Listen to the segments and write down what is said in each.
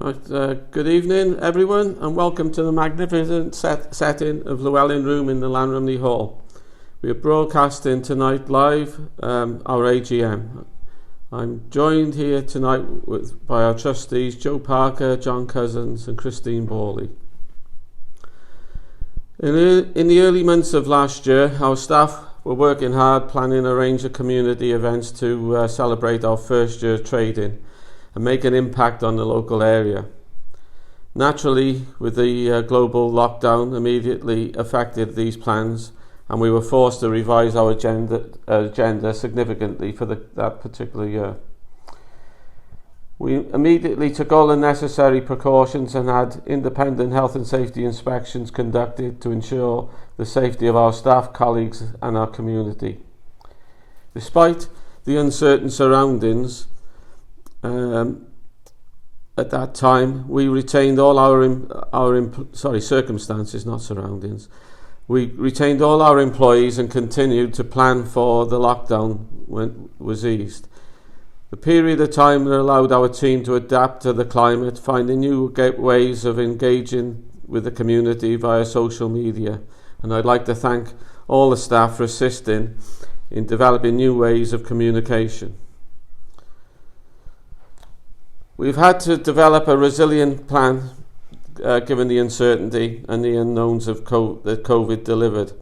Right, good evening everyone, and welcome to the magnificent setting of Llewellyn Room in the Llanrumney Hall. We are broadcasting tonight live our AGM. I'm joined here tonight by our trustees Joe Parker, John Cousins and Christine Borley. In the early months of last year, our staff were working hard planning a range of community events to celebrate our first year trading and make an impact on the local area. Naturally, with the global lockdown immediately affected these plans, and we were forced to revise our agenda significantly for that particular year. We immediately took all the necessary precautions and had independent health and safety inspections conducted to ensure the safety of our staff, colleagues and our community. Despite the uncertain surroundings, at that time, we retained all circumstances, not surroundings. We retained all our employees and continued to plan for the lockdown when it was eased. The period of time that allowed our team to adapt to the climate, finding new ways of engaging with the community via social media. And I'd like to thank all the staff for assisting in developing new ways of communication. We've had to develop a resilient plan given the uncertainty and the unknowns of that COVID delivered.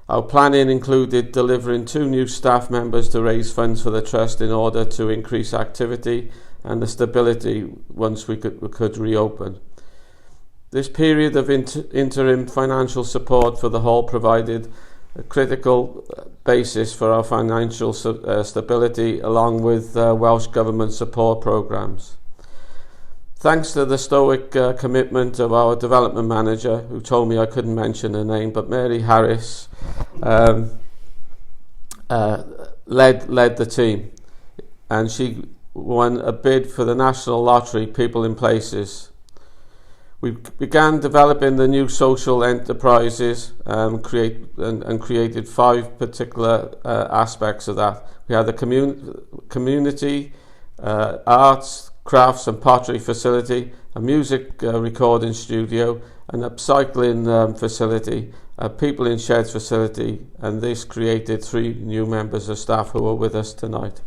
Our planning included delivering 2 new staff members to raise funds for the Trust in order to increase activity and the stability once we could reopen. This period of interim financial support for the Hall provided a critical basis for our financial stability along with Welsh Government support programmes. Thanks to the stoic commitment of our development manager, who told me I couldn't mention her name, but Mary Harris led the team, and she won a bid for the National Lottery People in Places. We began developing the new social enterprises created 5 particular aspects of that. We had the community, arts, crafts and pottery facility, a music recording studio, an upcycling facility, a people in sheds facility, and this created 3 new members of staff who are with us tonight.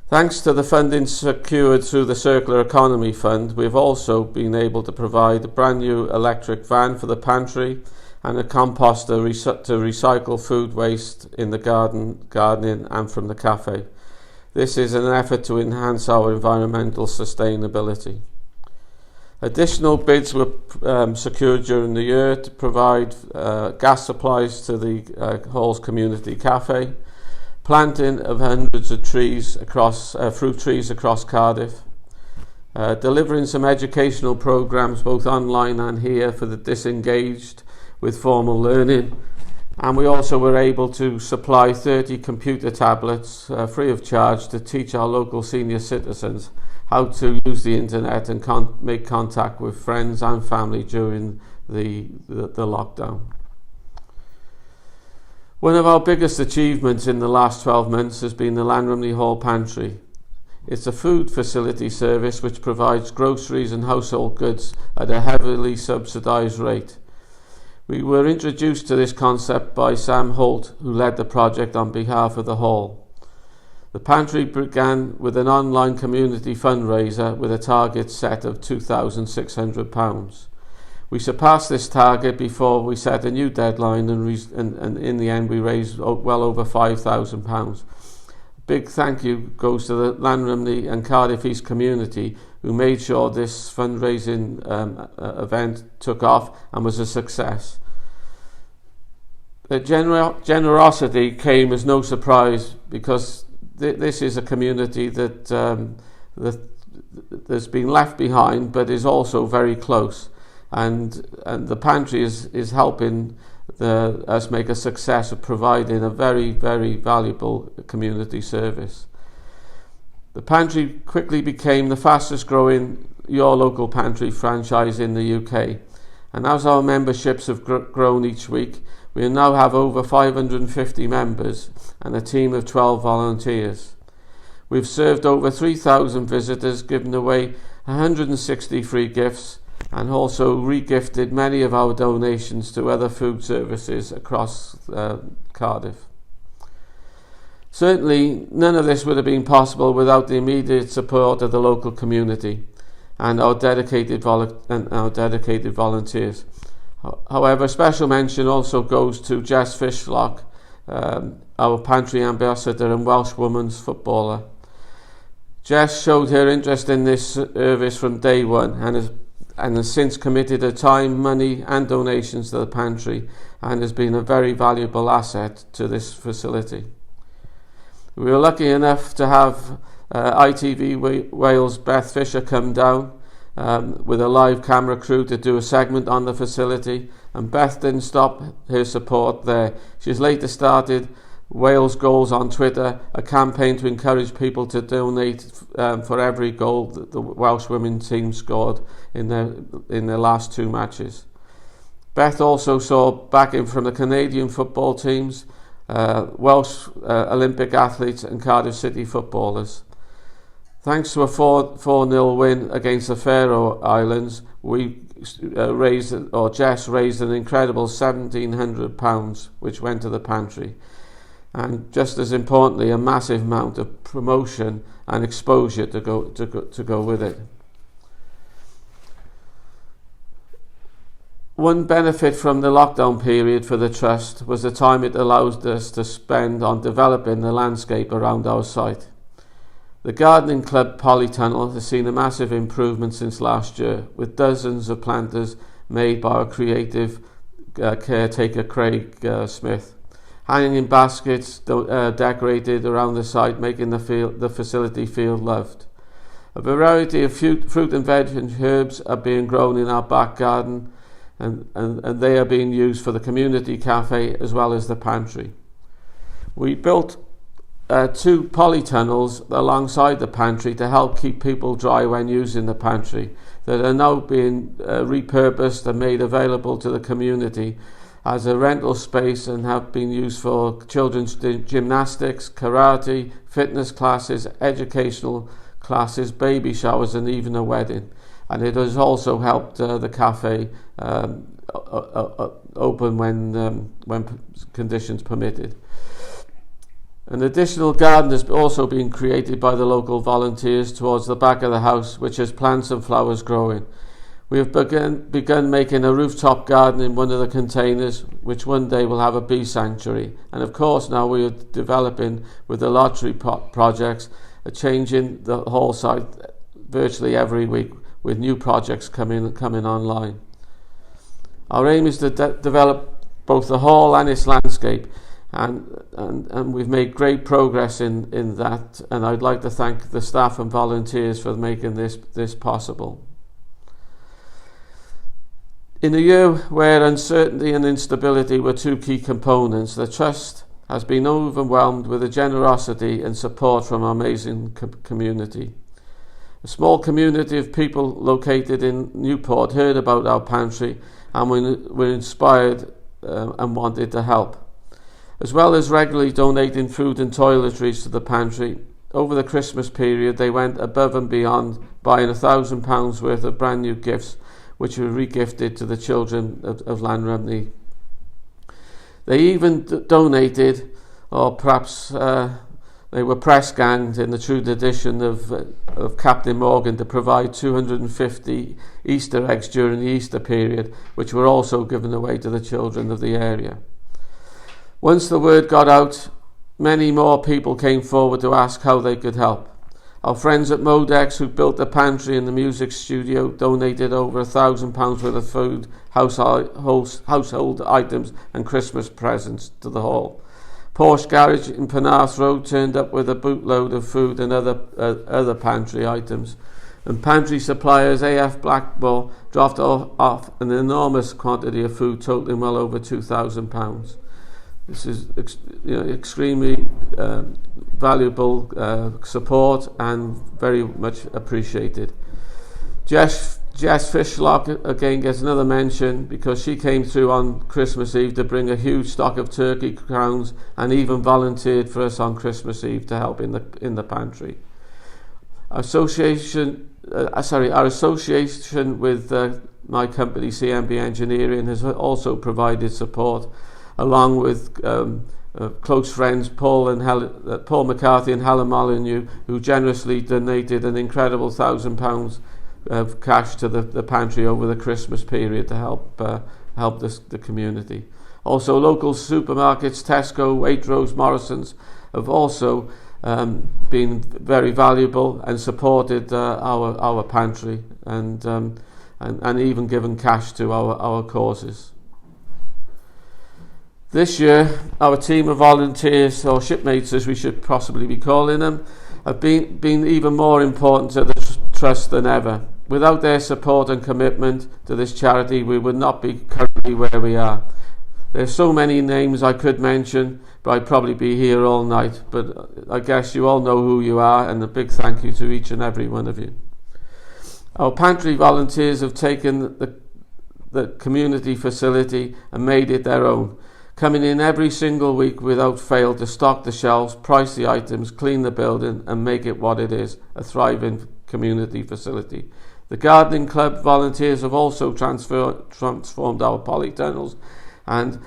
Thanks to the funding secured through the Circular Economy Fund, we've also been able to provide a brand new electric van for the pantry and a composter to recycle food waste in the gardening and from the cafe. This is an effort to enhance our environmental sustainability. Additional bids were secured during the year to provide gas supplies to the Hall's community cafe, planting of hundreds of trees fruit trees across Cardiff, delivering some educational programmes both online and here for the disengaged with formal learning. And we also were able to supply 30 computer tablets free of charge to teach our local senior citizens how to use the internet and make contact with friends and family during the lockdown. One of our biggest achievements in the last 12 months has been the Llanrumney Hall Pantry. It's a food facility service which provides groceries and household goods at a heavily subsidised rate. We were introduced to this concept by Sam Holt, who led the project on behalf of the Hall. The pantry began with an online community fundraiser with a target set of £2,600. We surpassed this target before we set a new deadline and in the end we raised well over £5,000. Big thank you goes to the Llanrumney and Cardiff East community who made sure this fundraising event took off and was a success. The generosity came as no surprise because this is a community that's been left behind but is also very close, and the pantry is helping us make a success of providing a very, very valuable community service. The pantry quickly became the fastest growing Your Local Pantry franchise in the UK, and as our memberships have grown each week, we now have over 550 members and a team of 12 volunteers. We've served over 3,000 visitors, given away 160 free gifts, and also re-gifted many of our donations to other food services across Cardiff. Certainly, none of this would have been possible without the immediate support of the local community and our dedicated volunteers. However, special mention also goes to Jess Fishlock, our pantry ambassador and Welsh women's footballer. Jess showed her interest in this service from day one and has since committed her time, money and donations to the pantry, and has been a very valuable asset to this facility. We were lucky enough to have ITV Wales Beth Fisher come down with a live camera crew to do a segment on the facility, and Beth didn't stop her support there. She's later started Wales Goals on Twitter, a campaign to encourage people to donate for every goal that the Welsh women's team scored in their last two matches. Beth also saw backing from the Canadian football teams, Welsh Olympic athletes and Cardiff City footballers. Thanks to a 4-0 win against the Faroe Islands, Jess raised an incredible £1,700, which went to the pantry. And just as importantly, a massive amount of promotion and exposure to go with it. One benefit from the lockdown period for the Trust was the time it allowed us to spend on developing the landscape around our site. The Gardening Club polytunnel has seen a massive improvement since last year, with dozens of planters made by our creative caretaker Craig Smith. Hanging baskets decorated around the site, making the facility feel loved. A variety of fruit and veg and herbs are being grown in our back garden, and they are being used for the community cafe as well as the pantry. We built 2 polytunnels alongside the pantry to help keep people dry when using the pantry, that are now being repurposed and made available to the community as a rental space, and have been used for children's gymnastics, karate, fitness classes, educational classes, baby showers and even a wedding. And it has also helped the cafe open when conditions permitted. An additional garden has also been created by the local volunteers towards the back of the house, which has plants and flowers growing. We have begun making a rooftop garden in one of the containers, which one day will have a bee sanctuary. And of course, now we are developing with the lottery projects, changing the whole site virtually every week with new projects coming online. Our aim is to develop both the hall and its landscape, and we've made great progress in that, and I'd like to thank the staff and volunteers for making this possible. In a year where uncertainty and instability were 2 key components, the Trust has been overwhelmed with the generosity and support from our amazing community. A small community of people located in Newport heard about our pantry and were inspired and wanted to help. As well as regularly donating food and toiletries to the pantry, over the Christmas period they went above and beyond, buying £1,000 worth of brand new gifts, which were re-gifted to the children of Llanrumney. They even donated, or perhaps they were press ganged in the true tradition of Captain Morgan, to provide 250 Easter eggs during the Easter period, which were also given away to the children of the area. Once the word got out, many more people came forward to ask how they could help. Our friends at Modex, who built the pantry and the music studio, donated over £1,000 worth of food, household items and Christmas presents to the hall. Porsche Garage in Penarth Road turned up with a bootload of food and other pantry items. And pantry suppliers AF Blackmore dropped off an enormous quantity of food totaling well over £2,000. This is extremely valuable support and very much appreciated. Jess Fishlock again gets another mention because she came through on Christmas Eve to bring a huge stock of turkey crowns and even volunteered for us on Christmas Eve to help in the pantry. Association our association with my company CMB Engineering has also provided support, along with close friends Paul McCarthy and Helen Molyneux, who generously donated an incredible £1,000 of cash to the pantry over the Christmas period to help the community. Also, local supermarkets, Tesco, Waitrose, Morrison's have also been very valuable and supported our pantry and even given cash to our causes. This year, our team of volunteers, or shipmates as we should possibly be calling them, have been even more important to the trust than ever. Without their support and commitment to this charity, we would not be currently where we are. There's so many names I could mention, but I'd probably be here all night. But I guess you all know who you are, and a big thank you to each and every one of you. Our pantry volunteers have taken the community facility and made it their own, coming in every single week without fail to stock the shelves, price the items, clean the building and make it what it is, a thriving community facility. The gardening club volunteers have also transformed our polytunnels and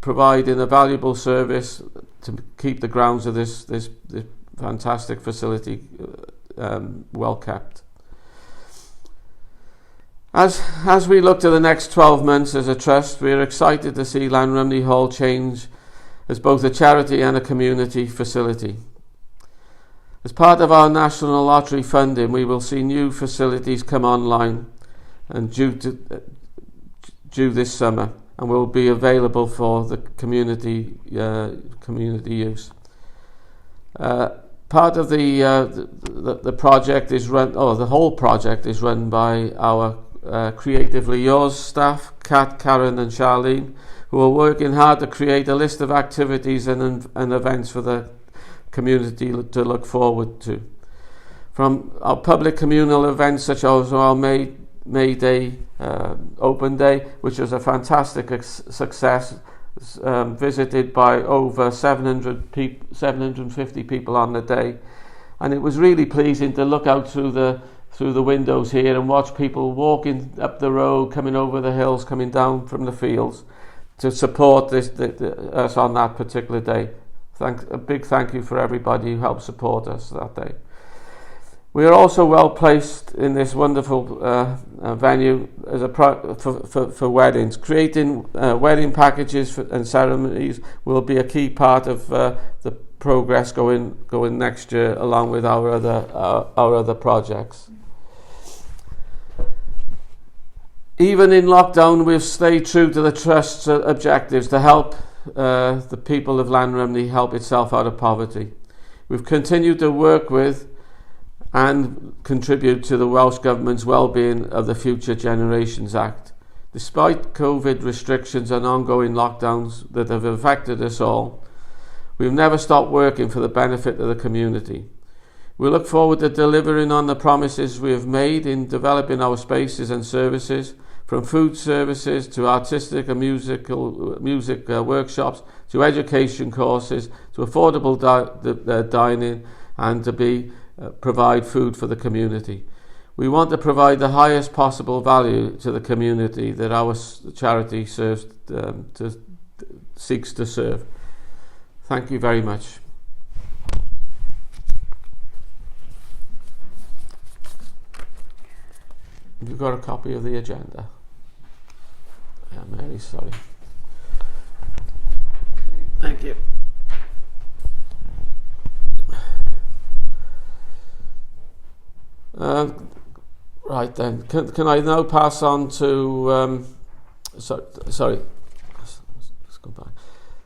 providing a valuable service to keep the grounds of this fantastic facility well kept. As we look to the next 12 months as a trust, we are excited to see Llanrumney Hall change as both a charity and a community facility. As part of our National Lottery funding, we will see new facilities come online and due this summer, and will be available for the community use. Part of the project is run, the whole project is run by our Creatively Yours staff, Catrin and Charlene, who are working hard to create a list of activities and events for the community to look forward to. From our public communal events such as our May Day Open Day, which was a fantastic success, visited by over 750 people on the day, and it was really pleasing to look out through the windows here and watch people walking up the road, coming over the hills, coming down from the fields to support us on that particular day. A big thank you for everybody who helped support us that day. We are also well placed in this wonderful venue as for weddings. Creating wedding packages and ceremonies will be a key part of the progress going next year, along with our other projects. Even in lockdown, we've stayed true to the Trust's objectives to help the people of Llanrumney help itself out of poverty. We've continued to work with and contribute to the Welsh Government's Wellbeing of the Future Generations Act. Despite COVID restrictions and ongoing lockdowns that have affected us all, we've never stopped working for the benefit of the community. We look forward to delivering on the promises we have made in developing our spaces and services, from food services to artistic and music workshops, to education courses, to affordable dining, and to provide food for the community. We want to provide the highest possible value to the community that our charity seeks to serve. Thank you very much. Have you got a copy of the agenda? Yeah, Mary, sorry. Thank you. Right then, can I now pass on to sorry, let's go back.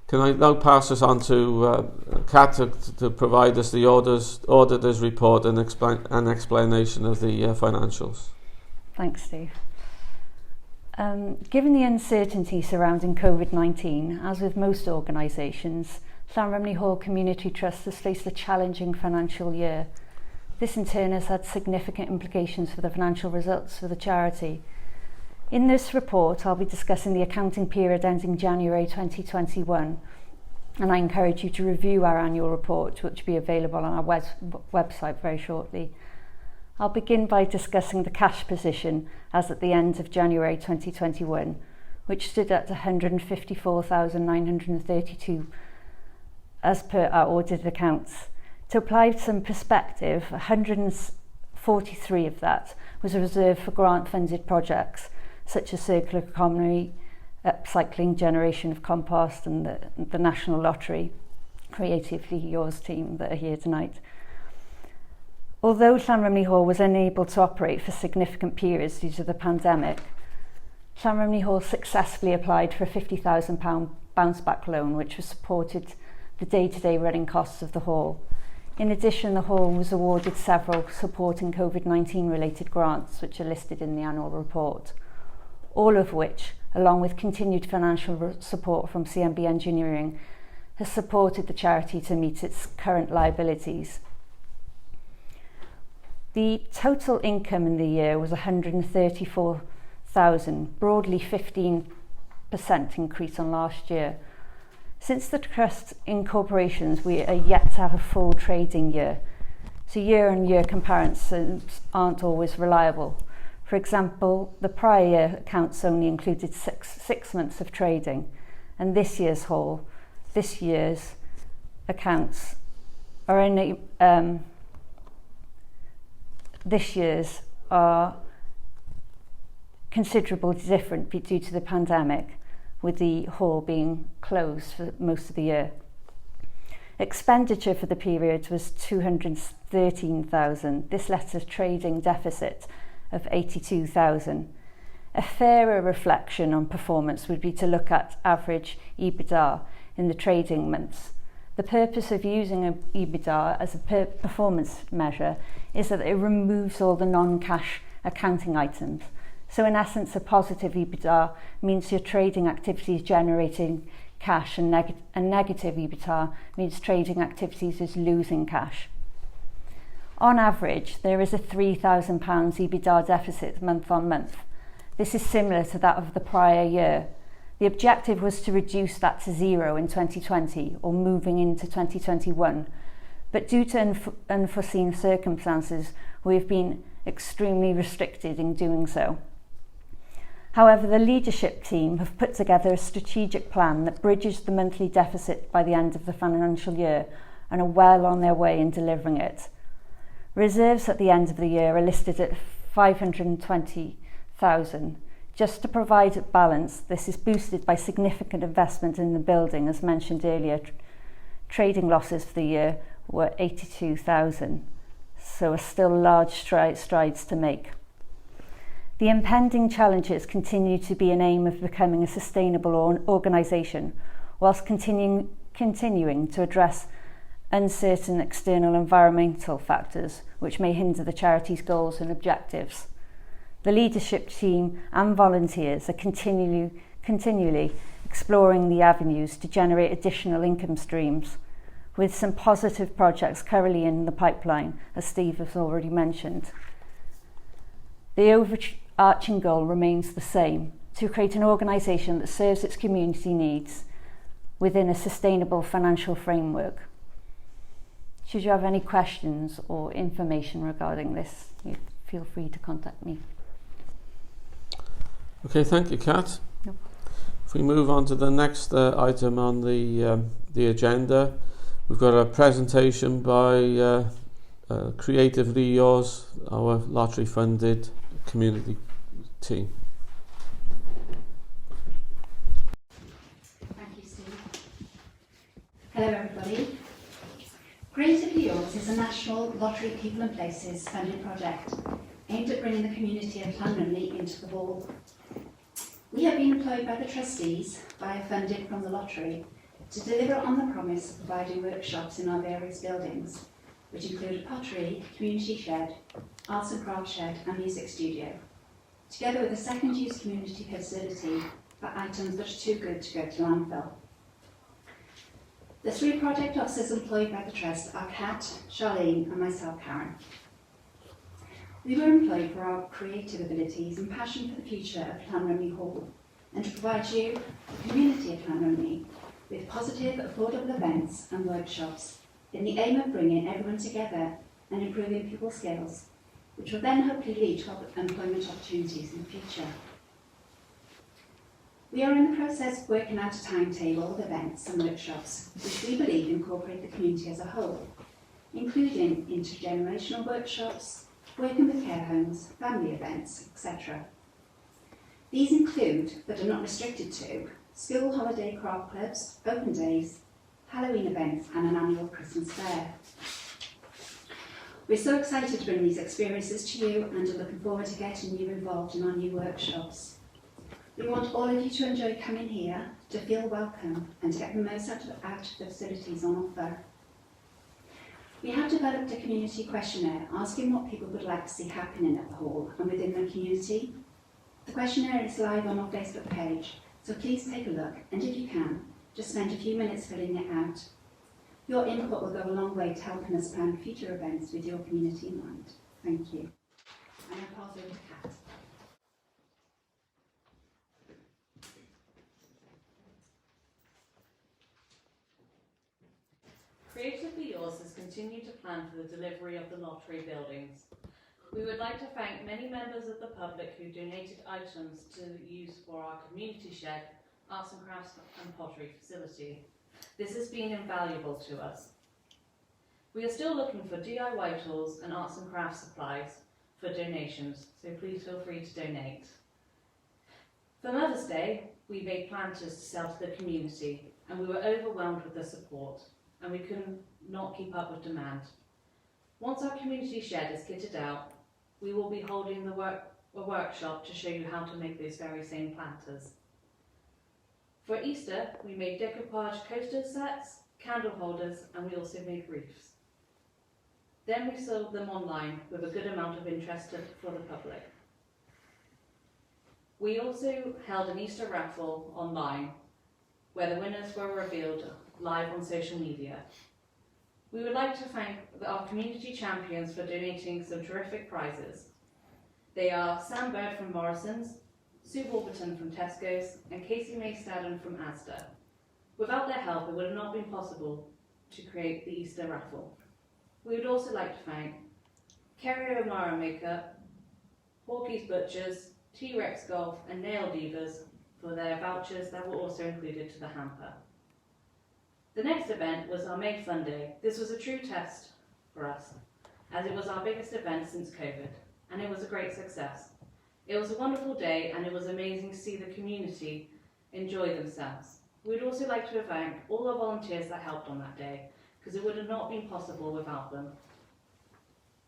Can I now pass us on to Kat to provide us the auditor's report and an explanation of the financials? Thanks, Steve. Given the uncertainty surrounding COVID-19, as with most organisations, Llanrumney Hall Community Trust has faced a challenging financial year. This in turn has had significant implications for the financial results for the charity. In this report, I'll be discussing the accounting period ending January 2021, and I encourage you to review our annual report, which will be available on our website very shortly. I'll begin by discussing the cash position as at the end of January 2021, which stood at 154,932 as per our audited accounts. To apply some perspective, 143 of that was reserved for grant-funded projects such as circular economy, upcycling, generation of compost, and the National Lottery, Creatively Yours team that are here tonight. Although Llanrumney Hall was unable to operate for significant periods due to the pandemic, Llanrumney Hall successfully applied for a £50,000 bounce-back loan, which was supported the day-to-day running costs of the hall. In addition, the hall was awarded several supporting COVID-19 related grants, which are listed in the annual report, all of which, along with continued financial support from CMB Engineering, has supported the charity to meet its current liabilities. The total income in the year was £134,000, broadly 15% increase on last year. Since the Trust's incorporations, we are yet to have a full trading year, so year-on-year comparisons aren't always reliable. For example, the prior year accounts only included six months of trading, and this year's accounts are only this year's are considerably different due to the pandemic, with the hall being closed for most of the year. Expenditure for the period was £213,000. This left a trading deficit of £82,000. A fairer reflection on performance would be to look at average EBITDA in the trading months. The purpose of using EBITDA as a performance measure is that it removes all the non-cash accounting items. So in essence, a positive EBITDA means your trading activity is generating cash, and negative EBITDA means trading activities is losing cash. On average, there is a £3,000 EBITDA deficit month on month. This is similar to that of the prior year. The objective was to reduce that to zero in 2020 or moving into 2021, but due to unforeseen circumstances, we have been extremely restricted in doing so. However, the leadership team have put together a strategic plan that bridges the monthly deficit by the end of the financial year and are well on their way in delivering it. Reserves at the end of the year are listed at £520,000. Just to provide a balance, this is boosted by significant investment in the building. As mentioned earlier, trading losses for the year were £82,000, so are still large strides to make. The impending challenges continue to be an aim of becoming a sustainable organisation, whilst continuing to address uncertain external environmental factors which may hinder the charity's goals and objectives. The leadership team and volunteers are continually exploring the avenues to generate additional income streams, with some positive projects currently in the pipeline, as Steve has already mentioned. The overarching goal remains the same: to create an organisation that serves its community needs within a sustainable financial framework. Should you have any questions or information regarding this, you feel free to contact me. Okay, thank you, Kat. No. If we move on to the next item on the agenda, we've got a presentation by Creatively Yours, our lottery-funded community team. Thank you, Steve. Hello, everybody. Creatively Yours is a national Lottery People and Places funded project aimed at bringing the community of Llanrumney into the hall. We have been employed by the trustees via funding from the lottery to deliver on the promise of providing workshops in our various buildings, which include a pottery, community shed, arts and crafts shed and music studio, together with a second-use community facility for items that are too good to go to landfill. The three project officers employed by the Trust are Kat, Charlene and myself, Karen. We were employed for our creative abilities and passion for the future of Llanrumney Hall, and to provide you, the community of Llanrumney, with positive, affordable events and workshops in the aim of bringing everyone together and improving people's skills, which will then hopefully lead to employment opportunities in the future. We are in the process of working out a timetable of events and workshops which we believe incorporate the community as a whole, including intergenerational workshops, working with care homes, family events, etc. These include, but are not restricted to, school holiday craft clubs, open days, Halloween events and an annual Christmas fair. We're so excited to bring these experiences to you and are looking forward to getting you involved in our new workshops. We want all of you to enjoy coming here, to feel welcome and to get the most out of the facilities on offer. We have developed a community questionnaire asking what people would like to see happening at the hall and within the community. The questionnaire is live on our Facebook page, so please take a look, and if you can, just spend a few minutes filling it out. Your input will go a long way to helping us plan future events with your community in mind. Thank you. And I'll pass over to Kat. Creatively Yours has continued to plan for the delivery of the lottery buildings. We would like to thank many members of the public who donated items to use for our community shed, arts and crafts and pottery facility. This has been invaluable to us. We are still looking for DIY tools and arts and crafts supplies for donations, so please feel free to donate. For Mother's Day, we made planters to sell to the community, and we were overwhelmed with the support, and we could not keep up with demand. Once our community shed is kitted out, we will be holding a workshop to show you how to make those very same planters. For Easter, we made decoupage coaster sets, candle holders, and we also made wreaths. Then we sold them online with a good amount of interest for the public. We also held an Easter raffle online where the winners were revealed live on social media. We would like to thank our community champions for donating some terrific prizes. They are Sam Bird from Morrison's, Sue Warburton from Tesco's, and Casey May Stadden from Asda. Without their help, it would have not been possible to create the Easter raffle. We would also like to thank Kerry O'Mara Makeup, Hawkey's Butchers, T-Rex Golf, and Nail Divas for their vouchers that were also included to the hamper. The next event was our May Fun Day. This was a true test for us, as it was our biggest event since COVID, and it was a great success. It was a wonderful day, and it was amazing to see the community enjoy themselves. We'd also like to thank all our volunteers that helped on that day, because it would have not been possible without them.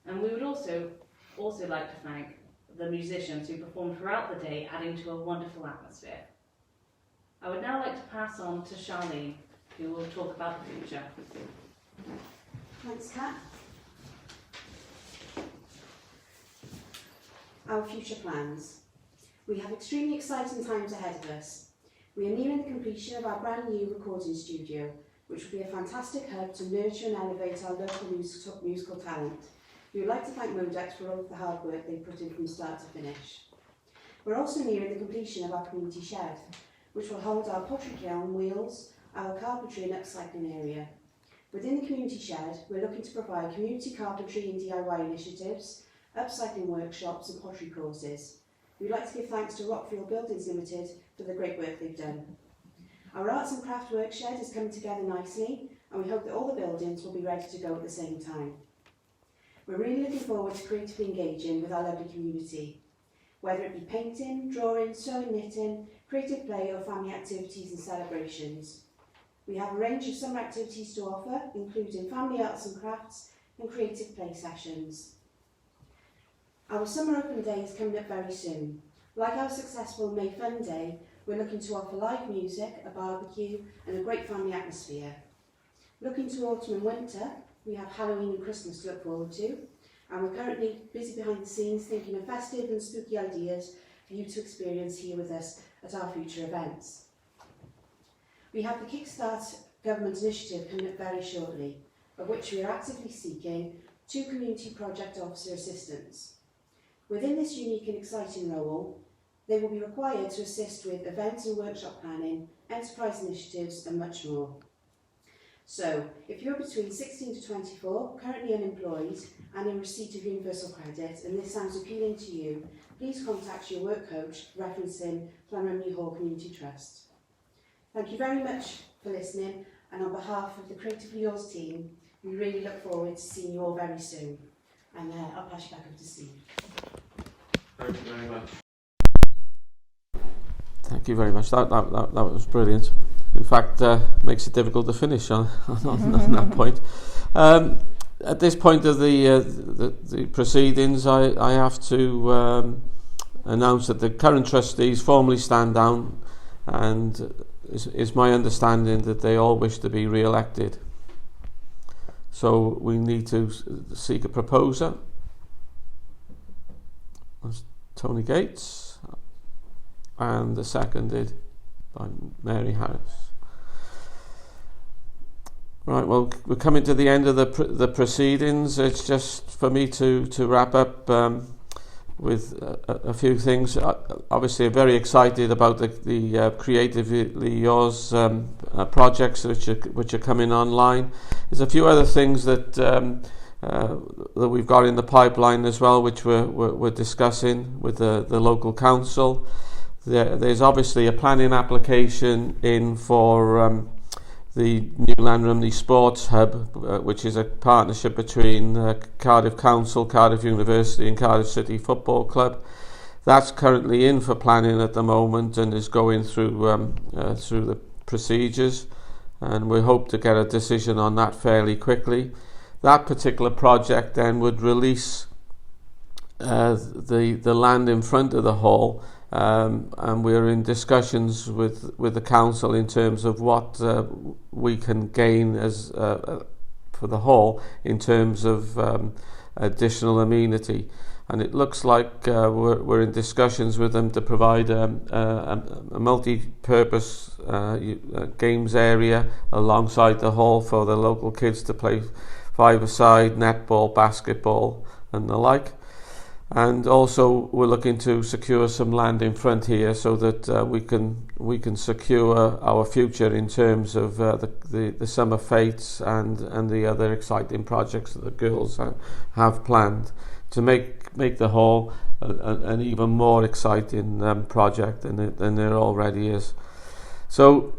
And we would also like to thank the musicians who performed throughout the day, adding to a wonderful atmosphere. I would now like to pass on to Charlene, who will talk about the future. Thanks, Kat. Our future plans. We have extremely exciting times ahead of us. We are nearing the completion of our brand new recording studio, which will be a fantastic hub to nurture and elevate our local musical talent. We would like to thank Modex for all of the hard work they put in from start to finish. We're also nearing the completion of our community shed, which will hold our pottery kiln, wheels, our carpentry and upcycling area. Within the community shed, we're looking to provide community carpentry and DIY initiatives, upcycling workshops and pottery courses. We'd like to give thanks to Rockfield Buildings Limited for the great work they've done. Our arts and craft work shed is coming together nicely, and we hope that all the buildings will be ready to go at the same time. We're really looking forward to creatively engaging with our lovely community, whether it be painting, drawing, sewing, knitting, creative play or family activities and celebrations. We have a range of summer activities to offer, including family arts and crafts and creative play sessions. Our summer open day is coming up very soon. Like our successful May Fun Day, we're looking to offer live music, a barbecue and a great family atmosphere. Looking to autumn and winter, we have Halloween and Christmas to look forward to, and we're currently busy behind the scenes thinking of festive and spooky ideas for you to experience here with us at our future events. We have the Kickstart Government Initiative coming up very shortly, of which we are actively seeking 2 community project officer assistants. Within this unique and exciting role, they will be required to assist with event and workshop planning, enterprise initiatives and much more. So, if you're between 16 to 24, currently unemployed and in receipt of universal credit, and this sounds appealing to you, please contact your work coach referencing Llanrumney Hall Community Trust. Thank you very much for listening, and on behalf of the Creatively Yours team, we really look forward to seeing you all very soon. And I'll pass you back over to Steve. Thank you very much. Thank you very much. That was brilliant. In fact, makes it difficult to finish on that point. At this point of the proceedings, I have to announce that the current trustees formally stand down, and it's my understanding that they all wish to be re-elected. So we need to seek a proposer. That's Tony Gates, and seconded by Mary Harris. Right, well, we're coming to the end of the proceedings. It's just for me to wrap up with a few things. Obviously, I'm very excited about the Creatively Yours projects which are coming online. There's a few other things that we've got in the pipeline as well, which we're discussing with the local council. There's obviously a planning application in for the new Llanrumney Sports Hub, which is a partnership between Cardiff Council, Cardiff University and Cardiff City Football Club. That's currently in for planning at the moment and is going through the procedures, and we hope to get a decision on that fairly quickly. That particular project then would release the land in front of the hall, and we're in discussions with the council in terms of what we can gain as for the hall in terms of additional amenity. And it looks like we're in discussions with them to provide a multi-purpose games area alongside the hall for the local kids to play five-a-side, netball, basketball and the like. And also we're looking to secure some land in front here so that we can secure our future in terms of the summer fetes and the other exciting projects that the girls have planned to make the hall an even more exciting project than there already is. So,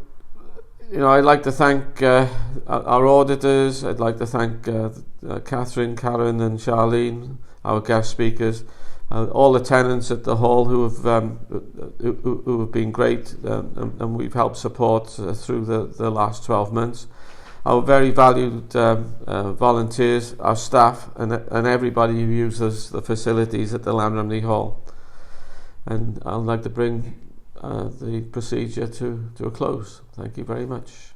you know, I'd like to thank our auditors. I'd like to thank Catrin, Karen and Charlene, our guest speakers, all the tenants at the hall who have been great, and we've helped support through the last 12 months. Our very valued volunteers, our staff, and everybody who uses the facilities at the Llanrumney Hall. And I'd like to bring the procedure to a close. Thank you very much.